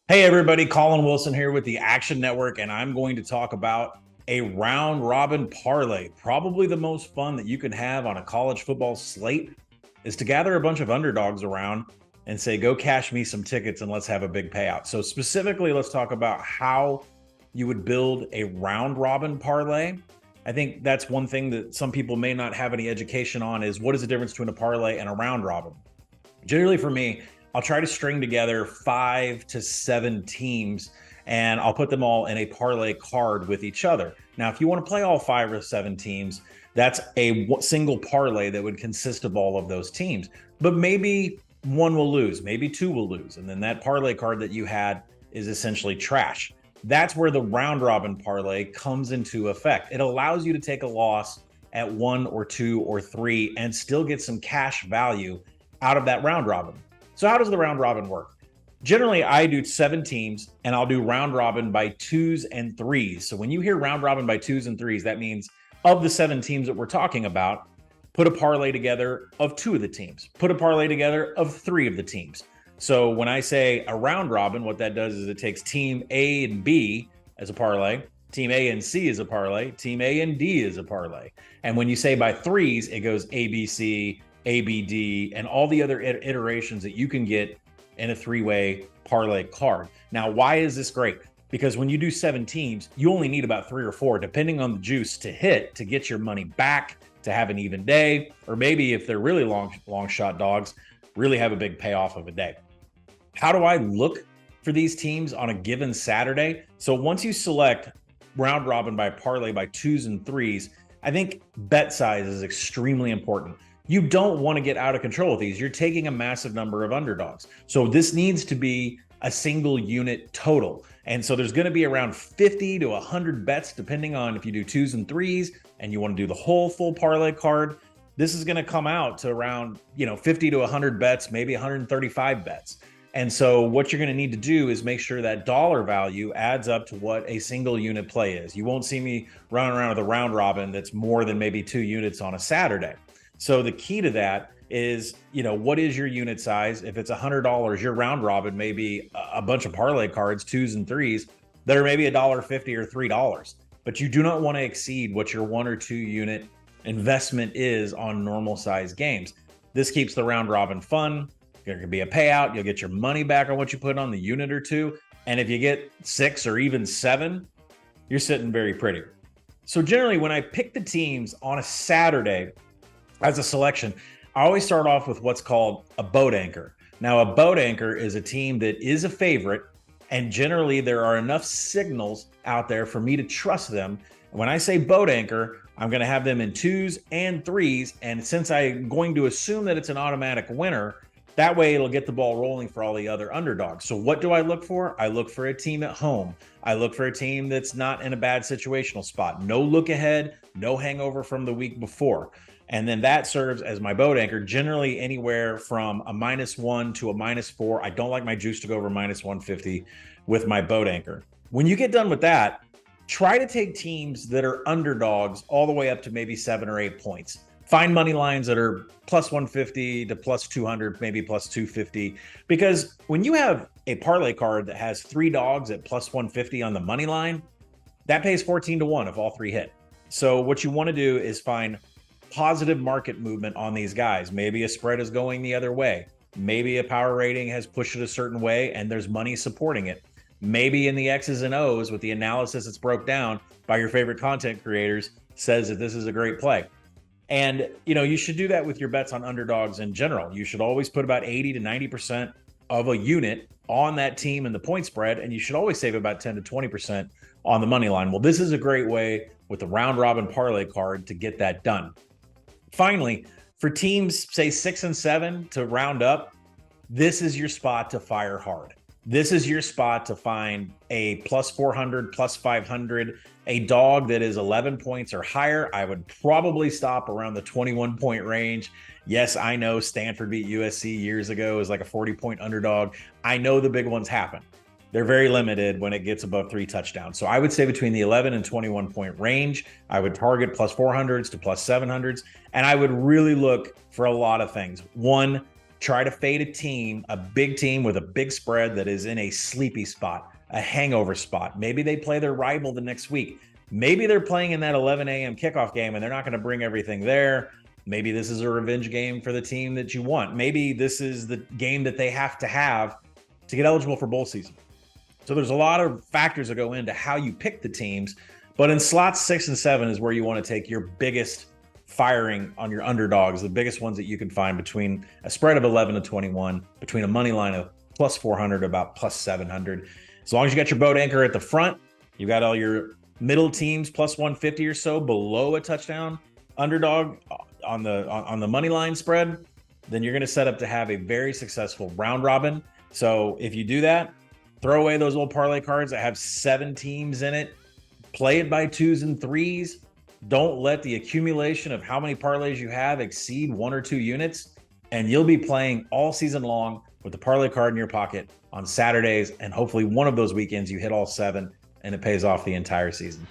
Hey everybody, Colin Wilson here with the Action Network, and I'm going to talk about a round robin parlay. Probably the most fun that you can have on a college football slate is to gather a bunch of underdogs around and say, go cash me some tickets and let's have a big payout. So specifically, let's talk about how you would build a round robin parlay. I think that's one thing that some people may not have any education on is what is the difference between a parlay and a round robin? Generally for me, I'll try to string together 5 to 7 teams and I'll put them all in a parlay card with each other. Now, if you want to play all 5 or 7 teams, that's a single parlay that would consist of all of those teams. But maybe one will lose, maybe two will lose. And then that parlay card that you had is essentially trash. That's where the round robin parlay comes into effect. It allows you to take a loss at 1 or 2 or 3 and still get some cash value out of that round robin. So how does the round robin work? Generally, I do 7 teams and I'll do round robin by 2s and 3s. So when you hear round robin by 2s and 3s, that means of the 7 teams that we're talking about, put a parlay together of 2 of the teams, put a parlay together of 3 of the teams. So when I say a round robin, what that does is it takes team A and B as a parlay, team A and C is a parlay, team A and D is a parlay. And when you say by 3s, it goes ABC, ABD, and all the other iterations that you can get in a 3-way parlay card. Now, why is this great? Because when you do 7 teams, you only need about 3 or 4, depending on the juice, to hit to get your money back, to have an even day, or maybe if they're really long shot dogs, really have a big payoff of a day. How do I look for these teams on a given Saturday? So once you select round robin by parlay by 2s and 3s, I think bet size is extremely important. You don't want to get out of control with these. You're taking a massive number of underdogs. So this needs to be a single unit total. And so there's going to be around 50 to 100 bets, depending on if you do 2s and 3s and you want to do the whole full parlay card. This is going to come out to around, 50 to 100 bets, maybe 135 bets. And so what you're going to need to do is make sure that dollar value adds up to what a single unit play is. You won't see me running around with a round robin that's more than maybe 2 units on a Saturday. So the key to that is, what is your unit size? If it's $100, your round robin may be a bunch of parlay cards, 2s and 3s, that are maybe $1.50 or $3. But you do not want to exceed what your 1 or 2 unit investment is on normal size games. This keeps the round robin fun. There can be a payout. You'll get your money back on what you put on the unit or 2. And if you get 6 or even 7, you're sitting very pretty. So generally, when I pick the teams on a Saturday, as a selection, I always start off with what's called a boat anchor. Now, a boat anchor is a team that is a favorite, and generally there are enough signals out there for me to trust them. When I say boat anchor, I'm going to have them in 2s and 3s, and since I'm going to assume that it's an automatic winner, that way it'll get the ball rolling for all the other underdogs. So what do I look for? I look for a team at home. I look for a team that's not in a bad situational spot. No look ahead, no hangover from the week before. And then that serves as my boat anchor, generally anywhere from a -1 to a -4. I don't like my juice to go over -150 with my boat anchor. When you get done with that, try to take teams that are underdogs all the way up to maybe 7 or 8 points. Find money lines that are +150 to +200, maybe +250. Because when you have a parlay card that has 3 dogs at +150 on the money line, that pays 14 to 1 if all 3 hit. So what you want to do is find positive market movement on these guys. Maybe a spread is going the other way. Maybe a power rating has pushed it a certain way and there's money supporting it. Maybe in the X's and O's with the analysis that's broke down by your favorite content creators says that this is a great play. And, you should do that with your bets on underdogs in general. You should always put about 80 to 90% of a unit on that team and the point spread. And you should always save about 10 to 20% on the money line. Well, this is a great way with the round robin parlay card to get that done. Finally, for teams, say 6 and 7 to round up, this is your spot to fire hard. This is your spot to find a +400, +500, a dog that is 11 points or higher. I would probably stop around the 21-point range. Yes, I know Stanford beat USC years ago as like a 40-point underdog. I know the big ones happen. They're very limited when it gets above 3 touchdowns. So I would say between the 11 and 21 point range, I would target +400s to +700s. And I would really look for a lot of things. One, Try to fade a team, a big team with a big spread that is in a sleepy spot, a hangover spot. Maybe they play their rival the next week. Maybe they're playing in that 11 a.m. kickoff game and they're not going to bring everything there. Maybe this is a revenge game for the team that you want. Maybe this is the game that they have to get eligible for bowl season. So there's a lot of factors that go into how you pick the teams. But in slots 6 and 7 is where you want to take your biggest firing on your underdogs, the biggest ones that you can find between a spread of 11 to 21, between a money line of plus 400 to about plus 700. As long as you got your boat anchor at the front, you got all your middle teams plus 150 or so below a touchdown underdog on the money line spread, then you're going to set up to have a very successful round robin. So if you do that, throw away those old parlay cards that have 7 teams in it, play it by 2s and 3s. Don't let the accumulation of how many parlays you have exceed 1 or 2 units, and you'll be playing all season long with the parlay card in your pocket on Saturdays, and hopefully one of those weekends you hit all 7 and it pays off the entire season.